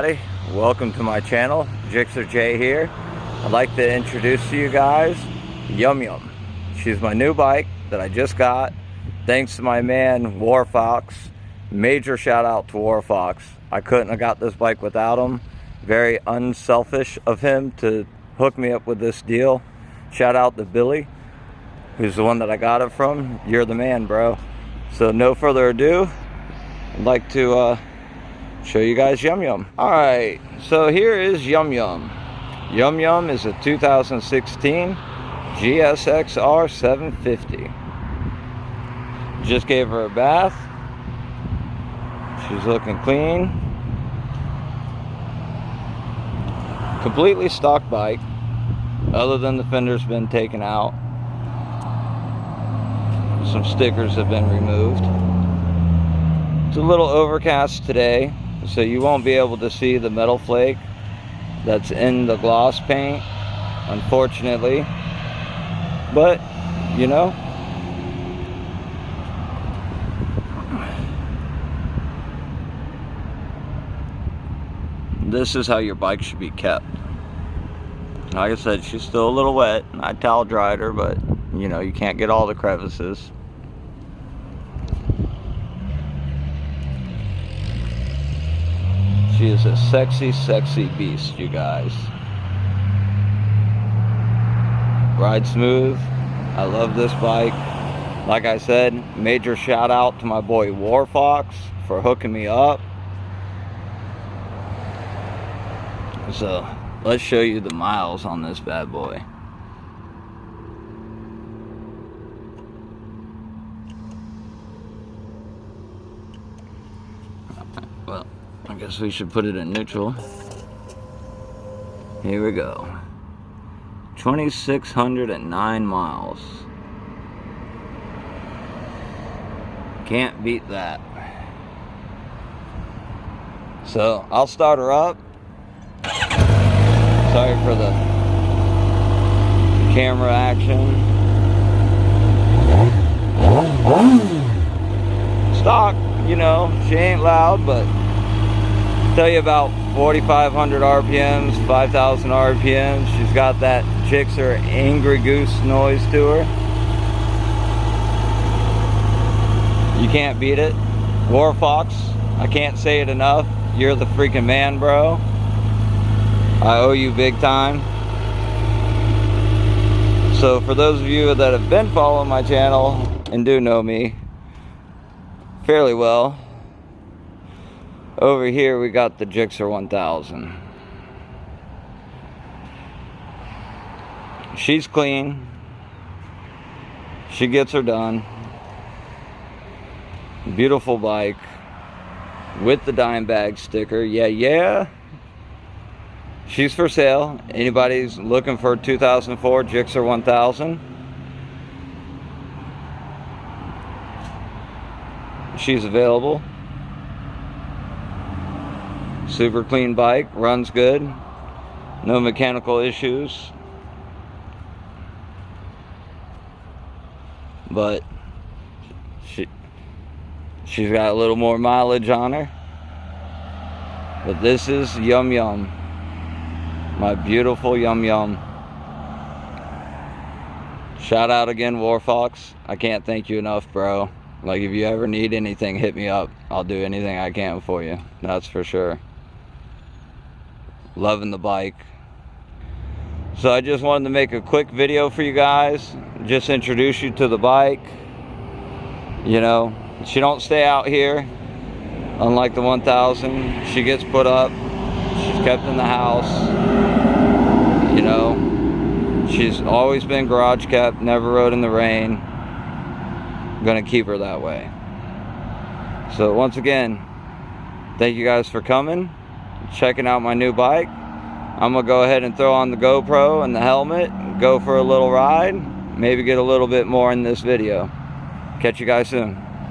everybody, welcome to my channel. gsx-r here. I'd like to introduce to you guys Yum Yum. She's my new bike that I just got thanks to my man War Fox. Major shout out to War Fox. I couldn't have got this bike without him. Very unselfish of him to hook me up with this deal. Shout out to Billy, who's the one that I got it from. You're the man, bro. So no further ado, I'd like to show you guys Yum Yum. Alright, so here is Yum Yum. Yum Yum is a 2016 gsx-r 750. Just gave her a bath. She's looking clean. Completely stock bike, other than the fender's been taken out. Some stickers have been removed. It's a little overcast today, so you won't be able to see the metal flake that's in the gloss paint, unfortunately. But, you know, this is how your bike should be kept. Like I said, she's still a little wet. I towel dried her, but, you know, you can't get all the crevices. She is a sexy, sexy beast, you guys. Ride smooth. I love this bike. Like I said, major shout out to my boy War Fox for hooking me up. So, let's show you the miles on this bad boy. Well, I guess we should put it in neutral. Here we go. 2,609 miles. Can't beat that. So, I'll start her up. Sorry for the camera action. Stock, you know, she ain't loud, but tell you about 4,500 RPMs, 5,000 RPMs. She's got that gsx-r angry goose noise to her. You can't beat it. War Fox, I can't say it enough. You're the freaking man, bro. I owe you big time. So for those of you that have been following my channel and do know me fairly well, over here we got the gsx-r 1000. She's clean. She gets her done. Beautiful bike with the dime bag sticker. Yeah. She's for sale. Anybody's looking for a 2004 gsx-r 1000? She's available. Super clean bike, runs good, no mechanical issues. But she's got a little more mileage on her. But this is Yum Yum. My beautiful Yum Yum. Shout out again, War Fox. I can't thank you enough, bro. Like, if you ever need anything, hit me up. I'll do anything I can for you. That's for sure. Loving the bike. So I just wanted to make a quick video for you guys. Just introduce you to the bike. You know, she don't stay out here. Unlike the 1000, she gets put up. She's kept in the house. You know, she's always been garage kept, never rode in the rain. I'm gonna keep her that way. So once again, thank you guys for coming, checking out my new bike. I'm gonna go ahead and throw on the GoPro and the helmet, go for a little ride, maybe get a little bit more in this video. Catch you guys soon.